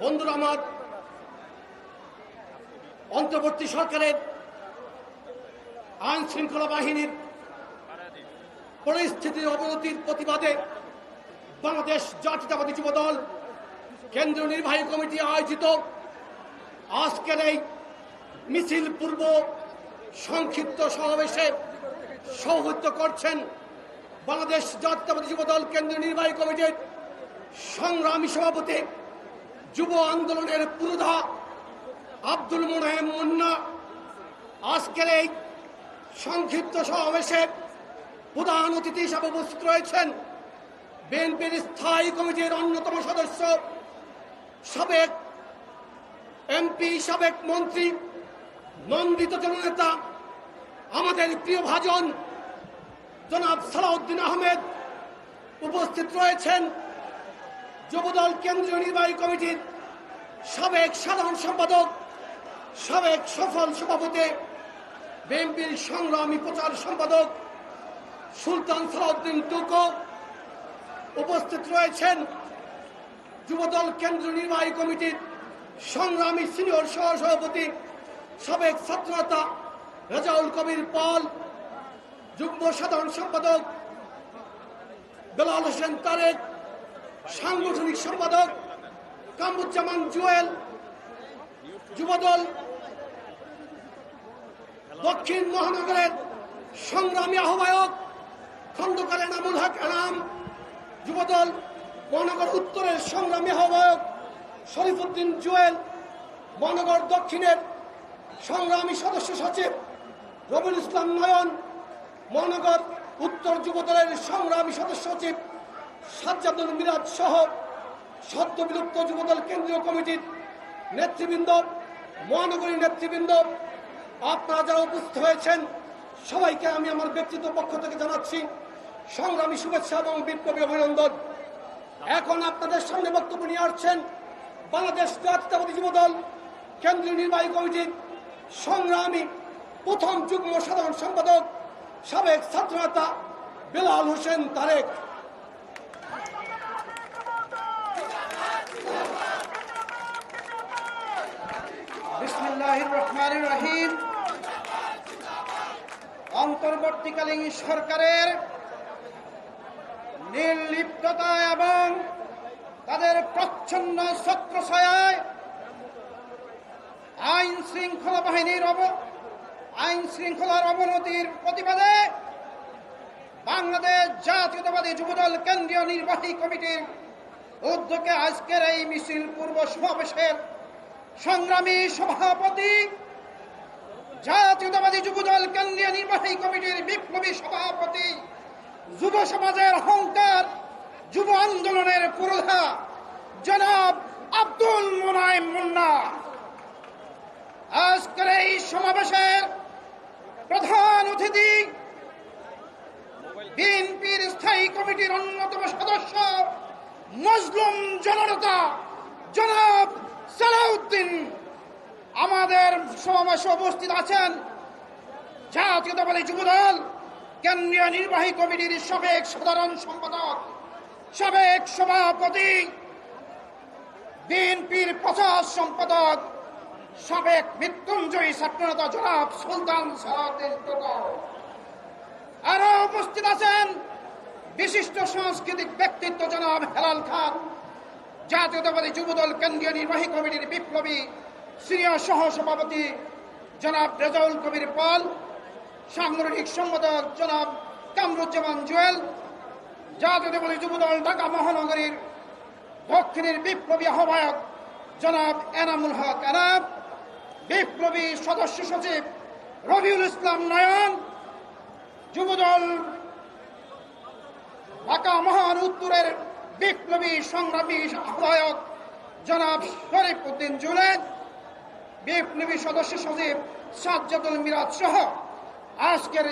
বন্ধুরা আমার, অন্তর্বর্তী সরকারের আইন শৃঙ্খলা বাহিনীর পরিস্থিতির অবনতির প্রতিবাদে বাংলাদেশ জাতীয়তাবাদী যুবদল কেন্দ্রীয় নির্বাহী কমিটি আয়োজিত আজকের এই মিছিল পূর্ব সংক্ষিপ্ত সমাবেশে সভাপতিত্ব করছেন বাংলাদেশ জাতীয়তাবাদী যুবদল কেন্দ্রীয় নির্বাহী কমিটির সংগ্রামী সভাপতি, যুব আন্দোলনের পুরোধা আব্দুল মোনায়েম মুন্না। আজকের এই সংক্ষিপ্ত সমাবেশে প্রধান অতিথি হিসাবে উপস্থিত রয়েছেন বিএনপির স্থায়ী কমিটির অন্যতম সদস্য, সাবেক এমপি, সাবেক মন্ত্রী, নন্দিত জননেতা, আমাদের প্রিয় ভাজন জনাব সালাউদ্দিন আহমেদ। উপস্থিত রয়েছেন যুবদল কেন্দ্রীয় নির্বাহী কমিটির সাবেক সাধারণ সম্পাদক, সাবেক সফল সভাপতি, বিএনপির সংগ্রামী প্রচার সম্পাদক সুলতান সালাউদ্দিন টুকু। উপস্থিত রয়েছেন যুবদল কেন্দ্রীয় নির্বাহী কমিটির সংগ্রামী সিনিয়র সহসভাপতি, সাবেক ছাত্রনেতা রেজাউল কবির পাল, যুগ্ম সাধারণ সম্পাদক বেলাল হোসেন তারেক, সাংগঠনিক সম্পাদক কামরুজ্জামান জুয়েল, যুবদল দক্ষিণ মহানগরের সংগ্রামী আহ্বায়ক খন্দকার এনামুল হক এনাম, যুবদল মহানগর উত্তরের সংগ্রামী আহ্বায়ক শরীফুদ্দিন জুয়েল, মহানগর দক্ষিণের সংগ্রামী সদস্য সচিব রবিউল ইসলাম নয়ন, মহানগর উত্তর যুবদলের সংগ্রামী সদস্য সচিব সাজ্জাদুল মিরাজ সহ সদ্য বিলুপ্ত যুবদল কেন্দ্রীয় কমিটির নেতৃবৃন্দ, মহানগরী নেতৃবৃন্দ, আপনারা যারা উপস্থিত হয়েছেন সবাইকে আমি আমার ব্যক্তিগত পক্ষ থেকে জানাচ্ছি সংগ্রামী শুভেচ্ছা এবং বিপ্লবী অভিনন্দন। এখন আপনাদের সামনে বক্তব্য নিয়ে আসছেন বাংলাদেশ জাতীয়তাবাদী যুবদল কেন্দ্রীয় নির্বাহী কমিটির সংগ্রামী প্রথম যুগ্ম সাধারণ সম্পাদক, সাবেক ছাত্রনেতা বেলাল হোসেন তারেক। বিসমিল্লাহির রহমানির রহিম। অন্তর্বর্তীকালীন সরকারের নির্লিপ্ততা এবং তাদের প্রচ্ছন্ন ছত্রছায়ায় আইন শৃঙ্খলার অবনতির প্রতিবাদে বাংলাদেশ জাতীয়তাবাদী যুবদল কেন্দ্রীয় নির্বাহী কমিটির উদ্যোগে আজকের এই মিছিল পূর্ব সমাবেশের সংগ্রামী সভাপতি, জাতীয়তাবাদী যুবদল কেন্দ্রীয় নির্বাহী কমিটির বিপ্লবী সভাপতি, যুব সমাজের অহংকার, যুব আন্দোলনের পুরোধা জনাব আব্দুল মোনায়েম মুন্না। আজকের এই সমাবেশের প্রধান অতিথি বিএনপির স্থায়ী কমিটির অন্যতম সদস্য, মজলুম জননেতা জনাব সালাউদ্দিন। আমাদের সমাবেশে উপস্থিত আছেন জাতীয়তাবাদী যুবদল কেন্দ্রীয় নির্বাহী কমিটির সাবেক সাধারণ সম্পাদক, সাবেক সভাপতি, বিএনপির প্রচার সম্পাদক, সাবেক মৃত্যুঞ্জয়ী ছাত্রনেতা জনাব সুলতান সালাউদ্দিন টুকু। আরো উপস্থিত আছেন বিশিষ্ট সাংস্কৃতিক ব্যক্তিত্ব জনাব হেলাল খান, জাতীয়তাবাদী যুবদল কেন্দ্রীয় নির্বাহী কমিটির বিপ্লবী সিনিয়র সহসভাপতি জনাব রেজাউল কবির পাল, সাংগঠনিক সম্পাদক জনাব কামরুজ্জামান জুয়েল, জাতীয়তাবাদী যুবদল ঢাকা মহানগরীর দক্ষিণের বিপ্লবী আহ্বায়ক জনাব এনামুল হক এনাম, বিপ্লবী সদস্য সচিব রবিউল ইসলাম নয়ন, যুবদল ঢাকা মহানগর উত্তরের বিপ্লবী সংগ্রামী আহ্বায়ক জনাব শরীফুদ্দিন জুয়েল, বিপ্লবী সদস্য সচিব সাজ্জাদুল মিরাজ সহ আজকের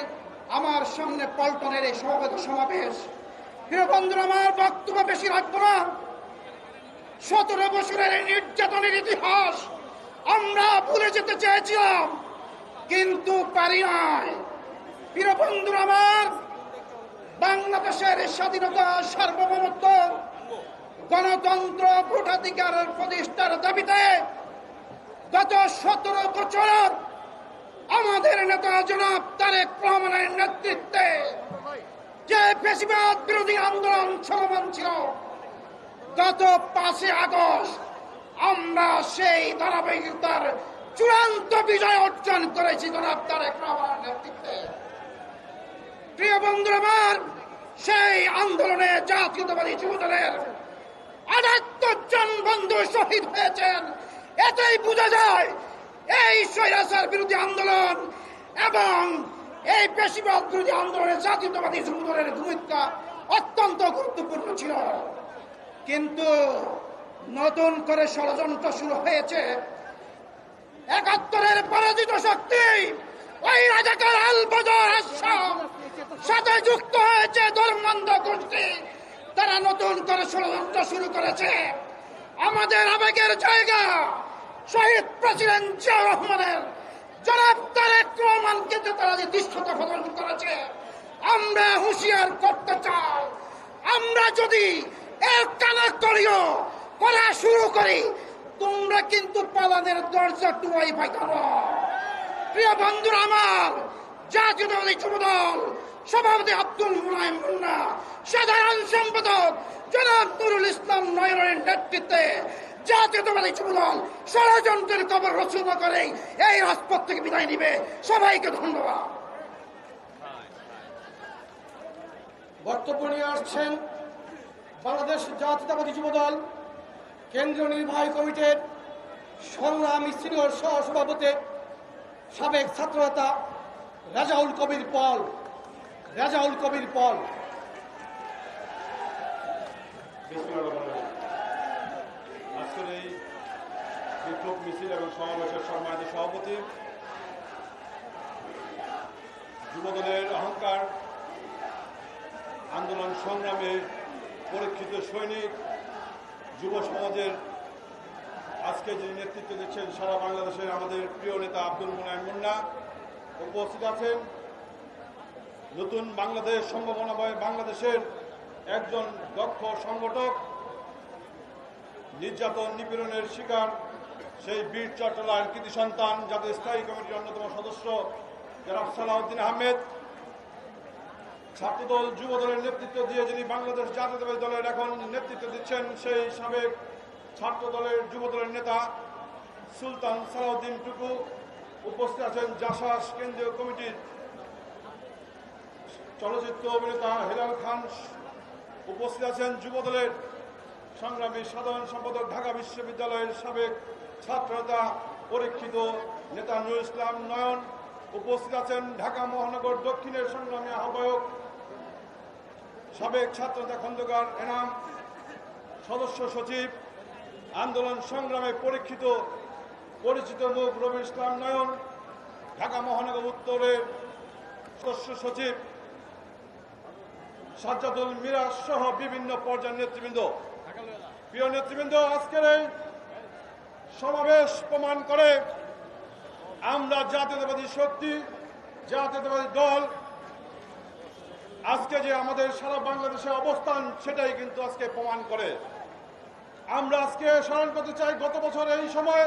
আমার সামনে পল্টনের এই সমাবেশ। প্রিয় বন্ধুরা, আমার বক্তব্য বেশি রাখবো না। 17 বছরের নির্যাতনের ইতিহাস আমরা ভুলে যেতে চেয়েছিলাম, কিন্তু পারি নাই। প্রিয় বন্ধুরা আমার, বাংলাদেশের স্বাধীনতা, সার্বভৌমত্ব, গণতন্ত্র, ভোটাধিকার প্রতিষ্ঠার দাবিতে গত 17 বছর আমাদের নেতা জনাব তারেক রহমানের নেতৃত্বে যে ফ্যাসিবাদ বিরোধী আন্দোলন চলমান ছিল, গত 5 আগস্ট আমরা সেই ধারাবাহিকতার চূড়ান্ত বিজয় অর্জন করেছি জনাব তারেক রহমানের নেতৃত্বে। প্রিয় বন্ধুরা আমার, সেই আন্দোলনে জাতীয়তাবাদী যুবদলের 78 জন বন্ধু শহীদ হয়েছেন। এতেই বোঝা যায় এই স্বৈরাচার বিরোধী আন্দোলন এবং এই পেশিবাদ বিরোধী আন্দোলনে জাতীয়তাবাদী যুবদলের ভূমিকা অত্যন্ত গুরুত্বপূর্ণ ছিল। কিন্তু নতুন করে ষড়যন্ত্র শুরু হয়েছে। 71-এর পরাজিত শক্তি ওই রাজাকার আল বদর আশরাফ সাথে যুক্ত হয়েছে ধর্মান্ধ গোষ্ঠী। তারা নতুন করে ষড়যন্ত্র শুরু করেছে। আমাদের আবেগের জায়গা শহীদ প্রেসিডেন্ট জিয়াউর রহমানের জনাব তারেক রহমানকে তারা যে দৃশ্যতা প্রদান করেছে, আমরা হুঁশিয়ার করতে চাই, আমরা যদি এর কানাকড়িও করা শুরু করি, তোমরা কিন্তু পালানের দরজা টুয়াই পাইতাম। প্রিয় বন্ধুরা আমার, জাতীয়তাবাদী যুবদল সভাপতি আব্দুল মোনায়েম মুন্না, সাধারণ সম্পাদক জনাব নুরুল ইসলাম নয়নের নেতৃত্বে জাতীয়তাবাদী যুবদল ষড়যন্ত্রের খবর রচনা করে এই রাজপথ থেকে বিদায় নিবে। সবাইকে ধন্যবাদ। বক্তব্য নিয়ে আসছেন বাংলাদেশ জাতীয়তাবাদী যুবদল কেন্দ্রীয় নির্বাহী কমিটির সংগ্রামী সিনিয়র সহসভাপতি সাবেক ছাত্রনেতা রেজাউল কবির পল। আজকের এই বিক্ষোভ মিছিল এবং সমাবেশের সম্মানিত সভাপতি, যুবদলের অহংকার, আন্দোলন সংগ্রামে পরীক্ষিত সৈনিক, যুব সমাজের আজকে যিনি নেতৃত্ব দিচ্ছেন সারা বাংলাদেশের আমাদের প্রিয় নেতা আব্দুল মোনায়েম মুন্না উপস্থিত আছেন। নতুন বাংলাদেশ সম্ভাবনাময় বাংলাদেশের একজন দক্ষ সংগঠক, নির্যাতন নিপীড়নের শিকার সেই বীর চট্টলার কৃতি সন্তান, জাতীয় স্থায়ী কমিটির অন্যতম সদস্য জনাব সালাউদ্দিন আহমেদ, ছাত্রদল যুবদলের নেতৃত্ব দিয়ে যিনি বাংলাদেশ জাতীয়তাবাদী দলের এখন নেতৃত্ব দিচ্ছেন সেই সাবেক ছাত্রদলের যুবদলের নেতা সুলতান সালাউদ্দিন টুকু উপস্থিত আছেন। জাসাস কেন্দ্রীয় কমিটির চলচ্চিত্র অভিনেতা হেলাল খান উপস্থিত আছেন। যুবদলের সংগ্রামী সাধারণ সম্পাদক, ঢাকা বিশ্ববিদ্যালয়ের সাবেক ছাত্রনেতা পরীক্ষিত নেতা নুরুল ইসলাম নয়ন উপস্থিত আছেন। ঢাকা মহানগর দক্ষিণের সংগ্রামী আহ্বায়ক সাবেক ছাত্রনেতা খন্দকার এনাম, সদস্য সচিব আন্দোলন সংগ্রামে পরীক্ষিত পরিচিত মুখ রবি ইসলাম নয়ন, ঢাকা মহানগর উত্তরের সদস্য সচিব সাজ্জাদুল মিরাজ সহ বিভিন্ন পর্যায়ের নেতৃবৃন্দ। প্রিয় নেতৃবৃন্দ, আজকের এই সমাবেশ প্রমাণ করে আমরা জাতীয়তাবাদী শক্তি, জাতীয়তাবাদী দল আজকে যে আমাদের সারা বাংলাদেশে অবস্থান সেটাই কিন্তু আজকে প্রমাণ করে। আমরা আজকে স্মরণ করতে চাই, গত বছর এই সময়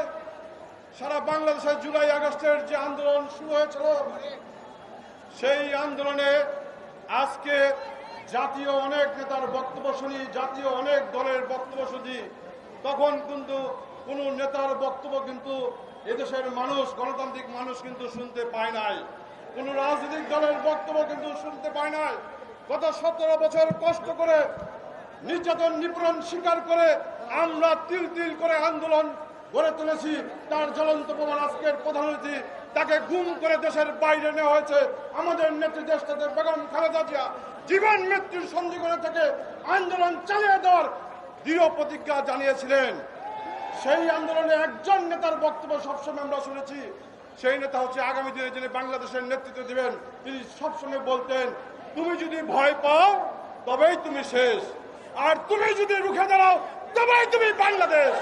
সারা বাংলাদেশের জুলাই আগস্টের যে আন্দোলন শুরু হয়েছিল, সেই আন্দোলনে আজকে জাতীয় অনেক নেতার বক্তব্য শুনি, জাতীয় অনেক দলের বক্তব্য শুনি, তখন কিন্তু কোনো নেতার বক্তব্য কিন্তু এদেশের মানুষ, গণতান্ত্রিক মানুষ কিন্তু শুনতে পায় নাই। কোন রাজনৈতিক দলের বক্তব্য কিন্তু শুনতে পায় নাই। গত 17 বছর কষ্ট করে নির্যাতন নিপীড়ন স্বীকার করে আমরা তিল তিল করে আন্দোলন গড়ে তুলেছি। তার জ্বলন্ত প্রমাণ আজকের প্রধানমন্ত্রী, তাকে গুম করে দেশের বাইরে নেওয়া হয়েছে। আমাদের নেত্রী দেশটাতে বেগম খালেদা জিয়া জীবন মৃত্যুর সন্ধিক্ষণে থেকে আন্দোলন চালিয়ে দেওয়ার দৃঢ় প্রতিজ্ঞা জানিয়েছিলেন। সেই আন্দোলনে একজন নেতার বক্তব্য সবসময় আমরা শুনেছি, সেই নেতা হচ্ছে আগামী দিনে যিনি বাংলাদেশের নেতৃত্ব দিবেন, তিনি সবসময় বলতেন, তুমি যদি ভয় পাও তবেই তুমি শেষ, আর তুমি যদি রুখে দাঁড়াও তবেই তুমি বাংলাদেশ।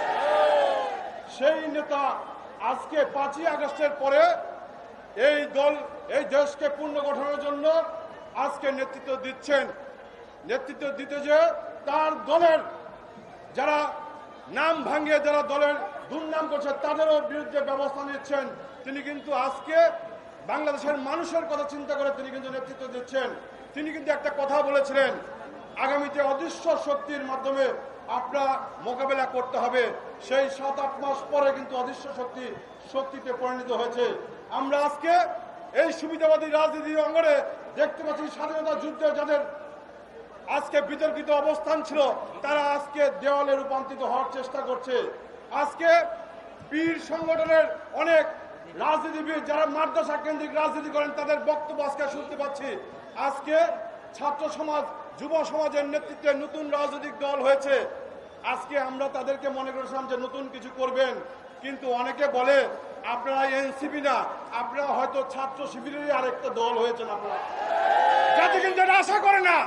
সেই নেতা আজকে 5ই আগস্টের পরে এই দল, এই দেশকে পুনর্গঠনের জন্য আজকে নেতৃত্ব দিচ্ছেন। নেতৃত্ব দিতে যে তার দলের যারা নাম ভাঙিয়ে, যারা দলের দুর্নাম করছে তাদেরও বিরুদ্ধে ব্যবস্থা নিচ্ছেন। তিনি কিন্তু আজকে বাংলাদেশের মানুষের কথা চিন্তা করে তিনি কিন্তু নেতৃত্ব দিচ্ছেন। তিনি কিন্তু একটা কথা বলেছিলেন, আগামীতে অদৃশ্য শক্তির মাধ্যমে আপনার মোকাবেলা করতে হবে। সেই 7-8 মাস পরে কিন্তু অদৃশ্য শক্তিতে পরিণত হয়েছে। আমরা আজকে এই সুবিধাবাদী রাজনীতির অঙ্গনে দেখতে পাচ্ছি স্বাধীনতা যুদ্ধে যাদের আজকে বিতর্কিত অবস্থান ছিল তারা আজকে দেওয়ালে রূপান্তরিত হওয়ার চেষ্টা করছে। আজকে পীর সংগঠনের অনেক রাজনীতিবিদ যারা মাদ্রাসা কেন্দ্রিক রাজনীতি করেন তাদের বক্তব্য আজকে শুনতে পাচ্ছি। আজকে ছাত্র সমাজ যুব সমাজের নেতৃত্বে নতুন রাজনৈতিক দল হয়েছে। আজকে আমরা তাদেরকে মনে করেছিলাম যে নতুন কিছু করবেন, কিন্তু অনেকে বলে আপনারা এনসিপি না, আপনারা হয়তো ছাত্র শিবিরেরই আরেকটা দল হয়েছেন। আপনারা যাতে কিন্তু এটা আশা করে না।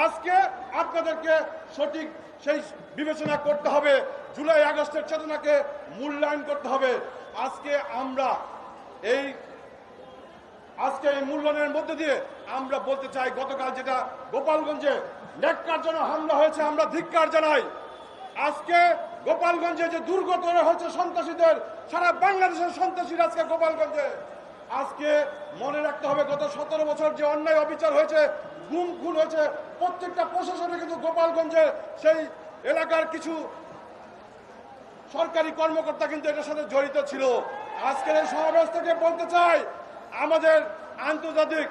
আজকে আপনাদেরকে সঠিক সেই বিবেচনা করতে হবে, জুলাই আগস্টের চেতনাকে মূল্যায়ন করতে হবে। আজকে এই মূল্যায়নের মধ্যে দিয়ে আমরা বলতে চাই, গতকাল যেটা গোপালগঞ্জে ন্যাক্কারজনক হামলা হয়েছে আমরা ধিক্কার জানাই। আজকে গোপালগঞ্জে যে দুর্গ তৈরি হয়েছে সন্ত্রাসীদের, সারা বাংলাদেশের সন্ত্রাসীরা আজকে গোপালগঞ্জে। আজকে মনে রাখতে হবে গত 17 বছর যে অন্যায় অবিচার হয়েছে, গুম খুন হয়েছে, প্রত্যেকটা প্রশাসনে কিন্তু গোপালগঞ্জে সেই এলাকার কিছু সরকারি কর্মকর্তা কিন্তু এটার সাথে জড়িত ছিল। আজকের এই সমাবেশ থেকে বলতে চাই, আমাদের আন্তর্জাতিক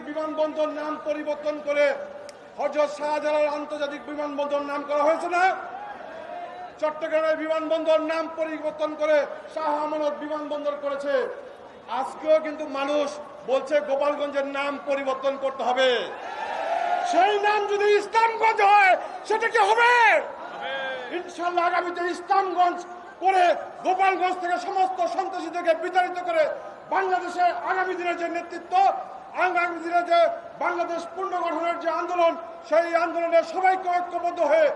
বিমানবন্দর নাম পরিবর্তন করে হযরত শাহজালাল আন্তর্জাতিক বিমানবন্দর নাম করা হয়েছে না? চট্টগ্রামের বিমানবন্দর নাম পরিবর্তন করে শাহ আমানত বিমানবন্দর করেছে। আজকেও কিন্তু মানুষ বলছে গোপালগঞ্জের নাম পরিবর্তন করতে হবে। সেই নাম যদি ইসলামগঞ্জ হয় সেটা কি হবে? ইনশাআল্লাহ আগামীতে ইসলামগঞ্জ করে গোপালগঞ্জ থেকে সমস্ত সন্ত্রাসীদেরকে বিতাড়িত করে বাংলাদেশের আগামী দিনের যে নেতৃত্ব, আগামী দিনে যে বাংলাদেশ পুনর্গঠনের যে আন্দোলন, সেই আন্দোলনে সবাইকে ঐক্যবদ্ধ হয়ে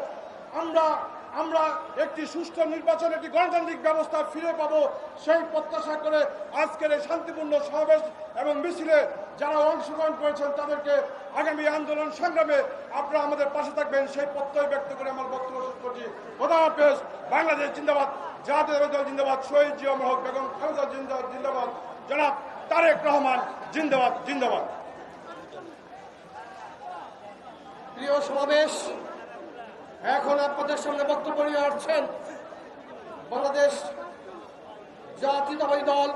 আমরা একটি সুষ্ঠু নির্বাচন, একটি গণতান্ত্রিক ব্যবস্থা ফিরে পাবো, সেই প্রত্যাশা করে আজকের এই শান্তিপূর্ণ সমাবেশ এবং মিছিলে যারা অংশগ্রহণ করেছেন তাদেরকে আগামী আন্দোলন সংগ্রামে আপনারা আমাদের পাশে থাকবেন সেই প্রত্যয় ব্যক্ত করে আমার বক্তব্য শেষ করছি। খোদা হাফেজ। বাংলাদেশ জিন্দাবাদ, জাতীয় দল জিন্দাবাদ, শহীদ জিয়া হক, বেগম খালেদা জিন্দাবাদ, জনাব তারেক রহমান জিন্দাবাদ জিন্দাবাদ। প্রিয় সমাবেশ, এখন আপনাদের সামনে বক্তব্য নিয়ে আসছেন বাংলাদেশ জাতীয়তাবাদী দল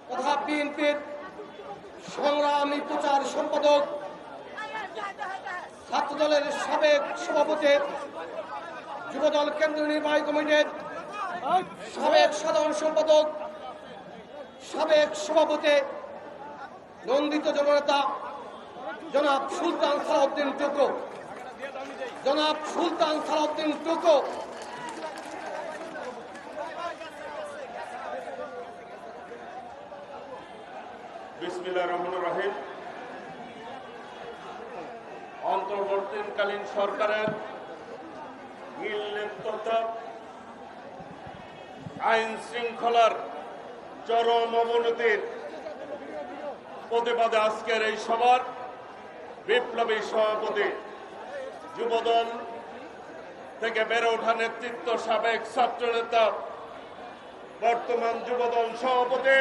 তথা বিএনপির সংগ্রামী প্রচার সম্পাদক, ছাত্রদলের সাবেক সভাপতি, যুবদল কেন্দ্রীয় নির্বাহী কমিটির সাবেক সাধারণ সম্পাদক, সাবেক সভাপতি, নন্দিত জননেতা জনাব সুলতান সালাউদ্দিন টুকু। বিসমিল্লাহির রহমানির রহিম। অন্তর্বর্তীকালীন সরকারের নির্লিপ্ততা, আইন শৃঙ্খলার চরম অবনতির প্রতিবাদে আজকের এই সভার বিপ্লবী সভাপতি, যুবদল থেকে বেড়ে ওঠা নেতৃত্ব, সাবেক ছাত্রনেতা, বর্তমান যুবদল সভাপতি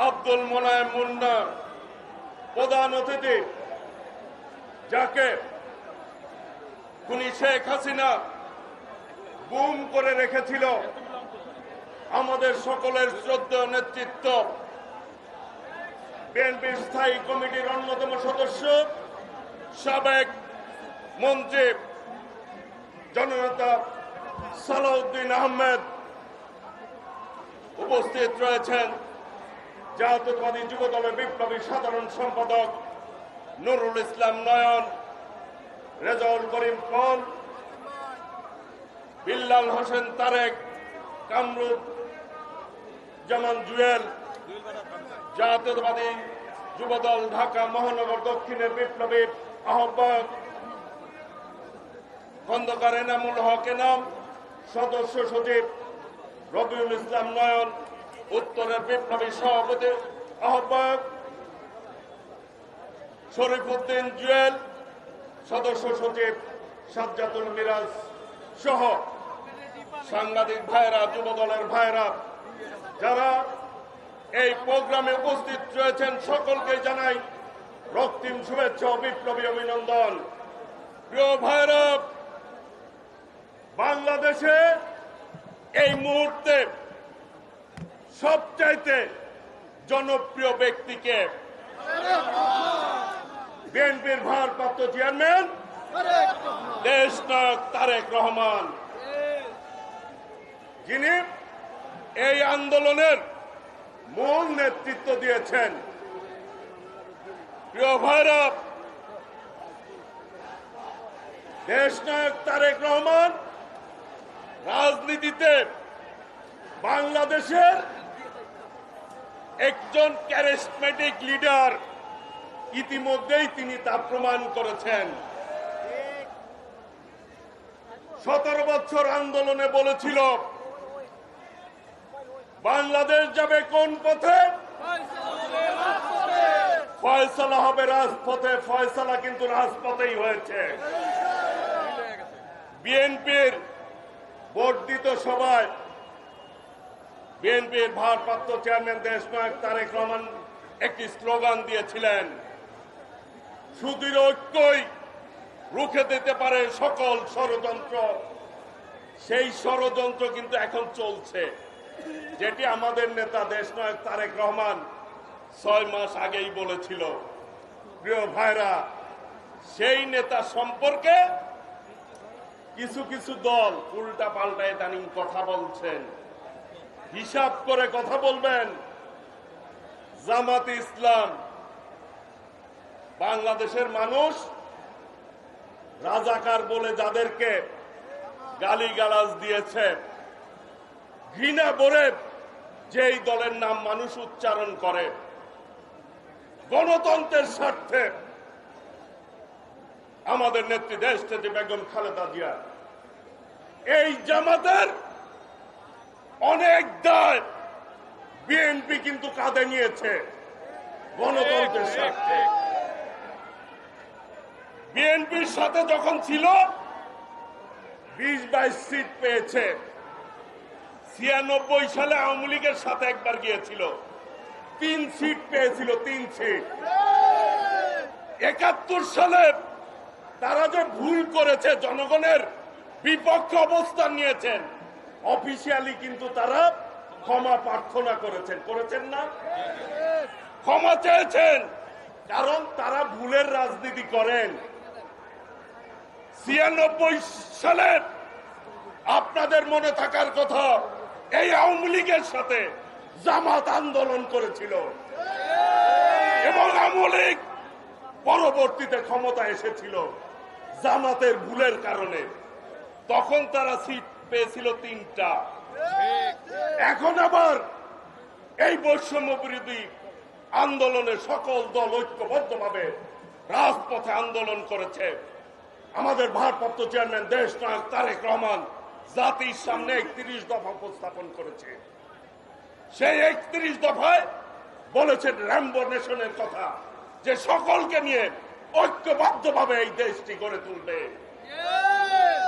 আব্দুল মোনায়েম মুন্না, প্রধান অতিথি যাকে খুনি শেখ হাসিনা গুম করে রেখেছিল, আমাদের সকলের শ্রদ্ধেয় নেতৃত্ব, বিএনপির স্থায়ী কমিটির অন্যতম সদস্য, সাবেক মন্ত্রী জননেতা সালাউদ্দিন আহমেদ, উপস্থিত রয়েছেন জাতীয়তাবাদী যুবদলের বিপ্লবী সাধারণ সম্পাদক নুরুল ইসলাম নয়ন, রেজাউল করিম কল, বিল্লাল হোসেন তারেক, কামরুদ জামান জুয়েল, জাতীয়তাবাদী যুবদল ঢাকা মহানগর দক্ষিণের বিপ্লবী আহ্বায়ক খন্দকার এনামুল হক এনাম, সদস্য সচিব রবিউল ইসলাম নয়ন, উত্তরের বিপ্লবী সভাপতি আহ্বায়ক শরীফ উদ্দিন জুয়েল, সদস্য সচিব সাজ্জাতুল মিরাজ সহ সাংবাদিক ভাইরা, যুব দলের ভাইরা, যারা এই প্রোগ্রামে উপস্থিত রয়েছেন, সকলকে জানাই রক্তিম শুভেচ্ছা ও বিপ্লবী অভিনন্দন। প্রিয় ভাইরা, বাংলাদেশে এই মুহূর্তে সবচাইতে জনপ্রিয় ব্যক্তিকে বিএনপির ভারপ্রাপ্ত চেয়ারম্যান দেশনায়ক তারেক রহমান, যিনি এই আন্দোলনের মূল নেতৃত্ব দিয়েছেন। প্রিয় ভাইরা, দেশনায়ক তারেক রহমান রাজনীতিতে বাংলাদেশের একজন ক্যারিজমেটিক লিডার, ইতিমধ্যেই তিনি তা প্রমাণ করেছেন। 17 বছর আন্দোলনে বলেছিল বাংলাদেশ যাবে কোন পথে? ফয়সালা হবে রাজপথে। ফয়সালা কিন্তু রাজপথেই হয়েছে। বিএনপির বর্ধিত সভায় বিএনপির ভারপ্রাপ্ত চেয়ারম্যান দেশনায়ক তারেক রহমান একটি স্লোগান দিয়েছিলেন, সুদৃঢ় ঐক্যই রুখে দিতে পারে সকল ষড়যন্ত্র। সেই ষড়যন্ত্র কিন্তু এখন চলছে, যেটি আমাদের নেতা দেশনায়ক তারেক রহমান 6 মাস আগেই বলেছিল। প্রিয় ভাইরা, সেই নেতা সম্পর্কে কিছু কিছু দল উল্টা পাল্টা ইদানিং কথা বলছেন। হিসাব করে কথা বলবেন। জামাতে ইসলাম বাংলাদেশের মানুষ রাজাকার বলে যাদেরকে গালিগালাজ দিয়েছে, ঘৃণা ভরে যেই দলের নাম মানুষ উচ্চারণ করে, গণতন্ত্রের স্বার্থে আমাদের নেত্রী দেশনেত্রী বেগম খালেদা জিয়া, এই জামাতের অনেক দায় বিএনপি কিন্তু কাঁধে নিয়েছে গণতন্ত্রের স্বার্থে। বিএনপির সাথে যখন ছিল 20-22 সিট পেয়েছে। 96 সালে আওয়ামী লীগের সাথে একবার গিয়েছিল, 3 সিট পেয়েছিল, 3 সিট। 71 সালে তারা যে ভুল করেছে, জনগণের বিপক্ষে অবস্থান নিয়েছেন, অফিসিয়ালি কিন্তু তারা ক্ষমা প্রার্থনা করেছেন না? ক্ষমা চেয়েছেন, কারণ তারা ভুলের রাজনীতি করেন। 96 সালে আপনাদের মনে থাকার কথা, এই আওয়ামী লীগের সাথে জামাত আন্দোলন করেছিল এবং আওয়ামী লীগ পরবর্তীতে ক্ষমতা এসেছিল জামাতের ভুলের কারণে। তখন তারা সিট পেয়েছিল 3টা। এখন আবার এই বৈষম্য বিরোধী আন্দোলনে সকল দল ঐক্যবদ্ধভাবে রাজপথে আন্দোলন করেছে। আমাদের ভারপ্রাপ্ত চেয়ারম্যান দেশনায়ক তারেক রহমান জাতির সামনে 31 দফা উপস্থাপন করেছে। সেই 31 দফায় বলেছেন র্যাম্বো নেশনের কথা, যে সকলকে নিয়ে ঐক্যবদ্ধভাবে এই দেশটি গড়ে তুলবে।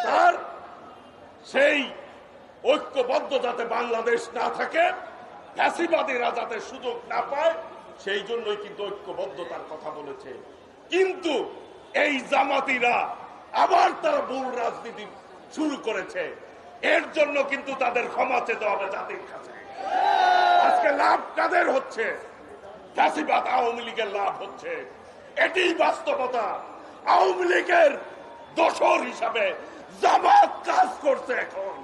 তার সেই ঐক্যবদ্ধ যাতে বাংলাদেশ না থাকে, ফ্যাসিবাদীরা যাতে সুযোগ না পায়, সেই জন্যই কিন্তু ঐক্যবদ্ধতার কথা বলেছে। কিন্তু এই জামাতিরা আবার তারা ভুল রাজনীতি শুরু করেছে। এর জন্য কিন্তু তাদের ক্ষমা চেতে হবে জাতির কাছে। আজকে লাভ কাদের হচ্ছে? ফ্যাসিবাদ আওয়ামী লীগের লাভ হচ্ছে, এটিই বাস্তবতা। আওয়ামী লীগের দোসর হিসাবে জামাত কাজ করছে এখন।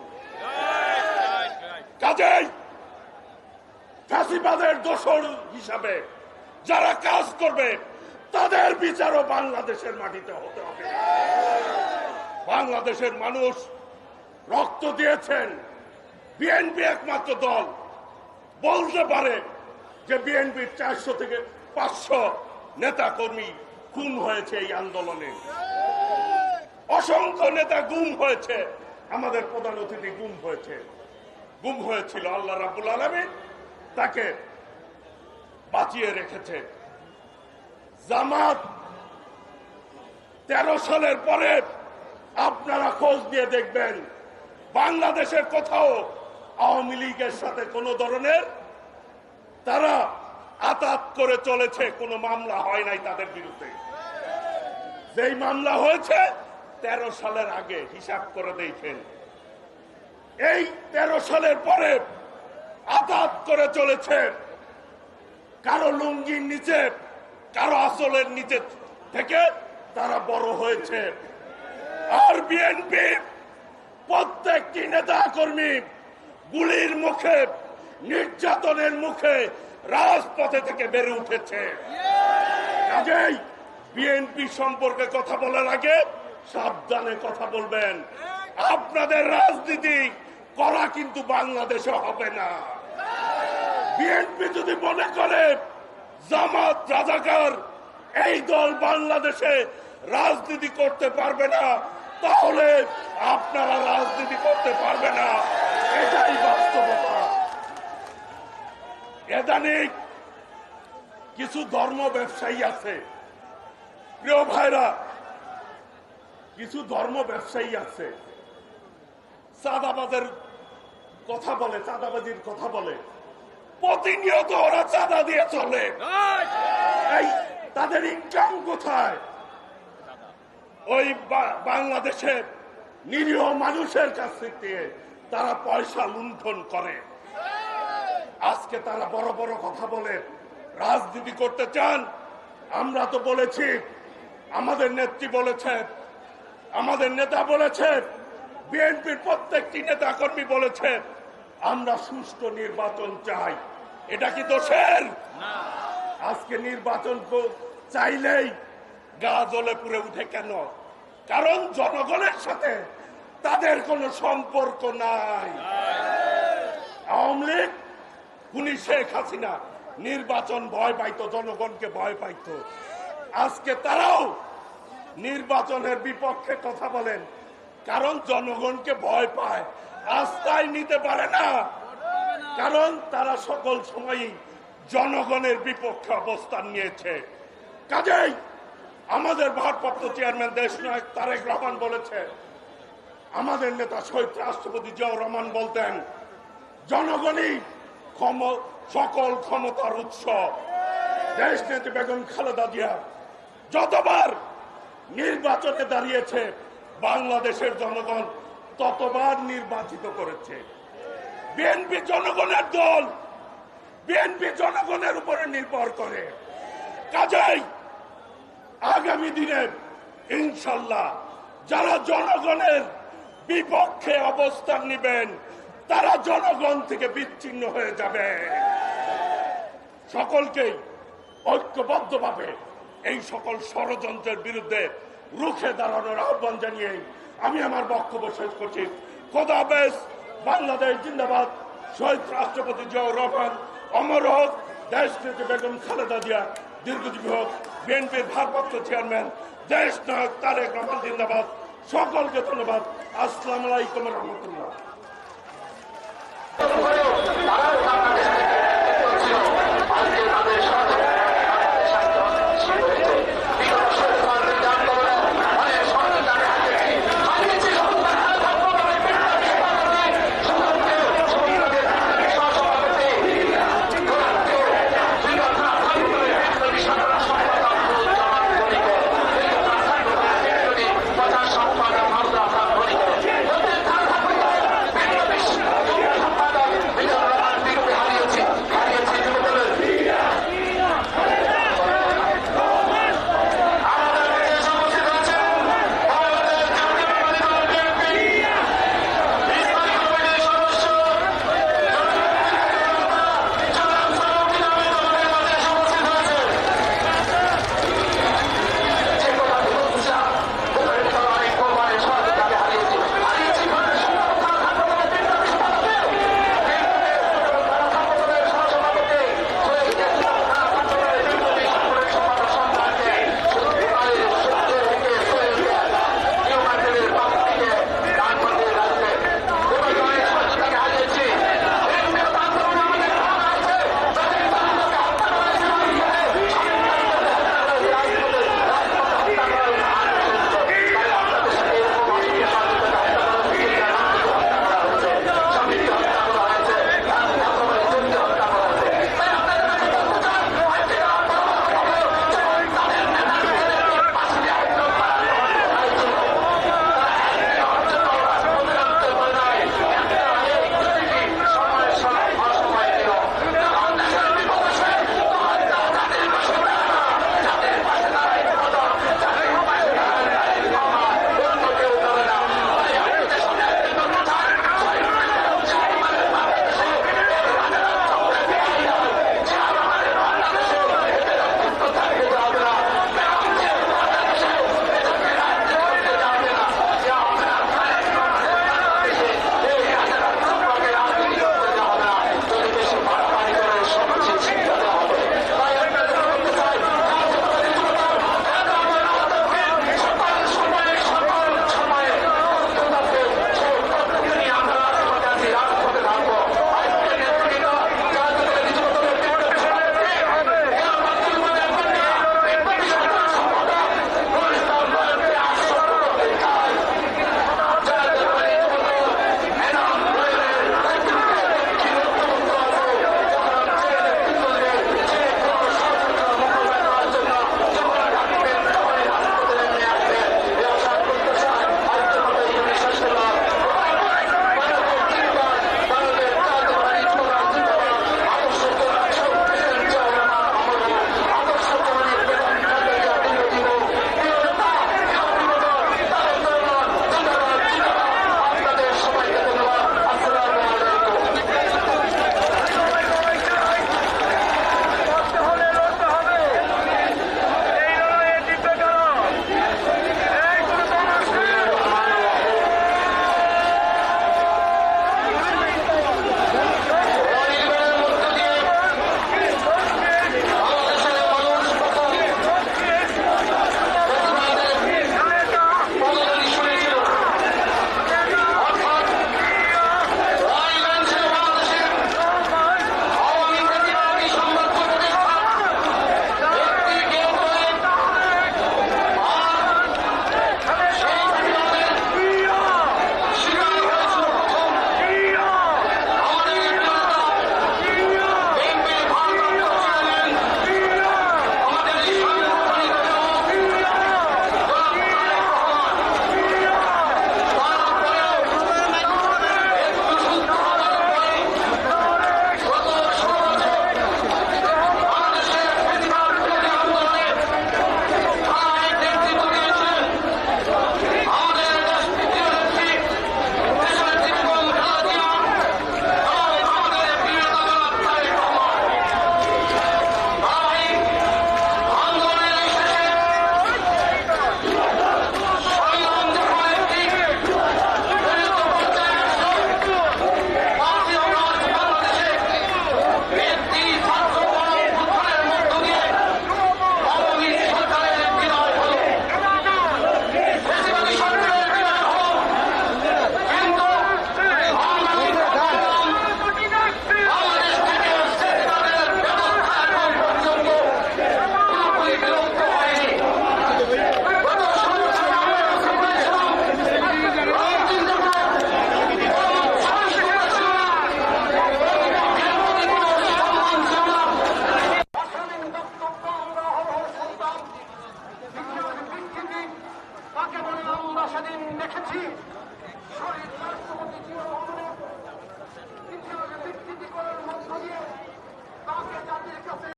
কাজেই ফ্যাসিবাদের দোসর হিসাবে যারা কাজ করবে, তাদের বিচারও বাংলাদেশের মাটিতে হতে হবে। বাংলাদেশের মানুষ রক্ত দিয়েছেন। বিএনপি একমাত্র দল বলতে পারে যে বিএনপির 400 থেকে 500 নেতা কর্মী খুন হয়েছে এই আন্দোলনে। অসংখ্য নেতা গুম হয়েছে। আমাদের প্রধান অতিথি গুম হয়েছিল। আল্লাহ রাব্বুল আলামিন তাকে বাঁচিয়ে রেখেছে। জামাত 13 সালের পরে আপনারা খোঁজ দিয়ে দেখবেন বাংলাদেশের কোথাও আওয়ামী লীগের সাথে কোনো ধরনের তারা আতাত করে চলেছে, কোনো মামলা হয় নাই তাদের বিরুদ্ধে। যেই মামলা হয়েছে 13 সালের আগে, হিসাব করে দেখেন। এই 13 সালের পরে আতাত করে চলেছে, কারো লুঙ্গির নিচে কারো আসলের নিচে থেকে তারা বড় হয়েছে। আর বিএনপি প্রত্যেকটি নেতা কর্মী গুলির মুখে, নির্যাতনের মুখে রাজপথে থেকে বেড়ে উঠেছে। কাজেই বিএনপি সম্পর্কে কথা বলার আগে সাবধানে কথা বলবেন। আপনাদের রাজনীতি করা কিন্তু বাংলাদেশে হবে না। বিএনপি যদি মনে করে জামাত রাজাকার এই দল বাংলাদেশে রাজনীতি করতে পারবে না, তাহলে আপনারা রাজনীতি করতে পারবে না, এটাই বাস্তবতা। এদানিক কিছু ধর্ম ব্যবসায়ী আছে, প্রিয় ভাইরা, কিছু ধর্ম ব্যবসায়ী আছে, চাঁদাবাজের কথা বলে, চাঁদাবাজির কথা বলে, প্রতিনিয়ত ওরা চাঁদা দিয়ে চলে। এই তাদের ইনকাম কোথায়? ওই বাংলাদেশের নিরীহ মানুষের কাছ থেকে তারা পয়সা লুণ্ঠন করে। আজকে তারা বড় বড় কথা বলে রাজনীতি করতে চান। আমরা তো বলেছি, আমাদের নেত্রী বলেছে, আমাদের নেতা বলেছে, বিএনপির প্রত্যেকটি নেতা কর্মী বলেছে আমরা সুষ্ঠু নির্বাচন চাই। এটা কি দোষের? আজকে নির্বাচন চাইলেই গা জ্বলে পুড়ে উঠে কেন? কারণ জনগণের সাথে তাদের কোনো সম্পর্ক নাই। আওয়ামী লীগ, খুনি শেখ হাসিনা নির্বাচন ভয় পাইতো, জনগণকে ভয় পাইতো। আজকে তারাও নির্বাচনের বিপক্ষে কথা বলেন, কারণ জনগণকে ভয় পায়, আস্থায় নিতে পারে না, কারণ তারা সকল সময়ই জনগণের বিপক্ষে অবস্থান নিয়েছে। কাজেই আমাদের ভারপ্রাপ্ত চেয়ারম্যান দেশনায়ক তারেক রহমান বলেছে, আমাদের নেতা শহীদ রাষ্ট্রপতি জিয়াউর রহমান বলতেন, জনগণই সকল ক্ষমতার উৎস। দেশনেত্রী বেগম খালেদা জিয়া যতবার নির্বাচনে দাঁড়িয়েছে, বাংলাদেশের জনগণ ততবার নির্বাচিত করেছে। বিএনপি জনগণের দল, বিএনপি জনগণের উপরে নির্ভর করে। কাজেই আগামী দিনে ইনশাল্লাহ যারা জনগণের বিপক্ষে অবস্থান নেবেন, তারা জনগণ থেকে বিচ্ছিন্ন হয়ে যাবে। সকলকেই ঐক্যবদ্ধভাবে এই সকল ষড়যন্ত্রের বিরুদ্ধে রুখে দাঁড়ানোর আহ্বান জানিয়ে আমি আমার বক্তব্য শেষ করছি। খোদা হাফেজ। বাংলাদেশ জিন্দাবাদ। শহীদ রাষ্ট্রপতি জিয়াউর রহমান অমর হোক। দেশনেত্রী বেগম খালেদা জিয়া দীর্ঘজীবী হোক। বিএনপির ভারপ্রাপ্ত চেয়ারম্যান দেশ নায়ক তারেক রহমান জিন্দাবাদ। সকলকে ধন্যবাদ। আসসালামু আলাইকুম রহমতুল্লাহ।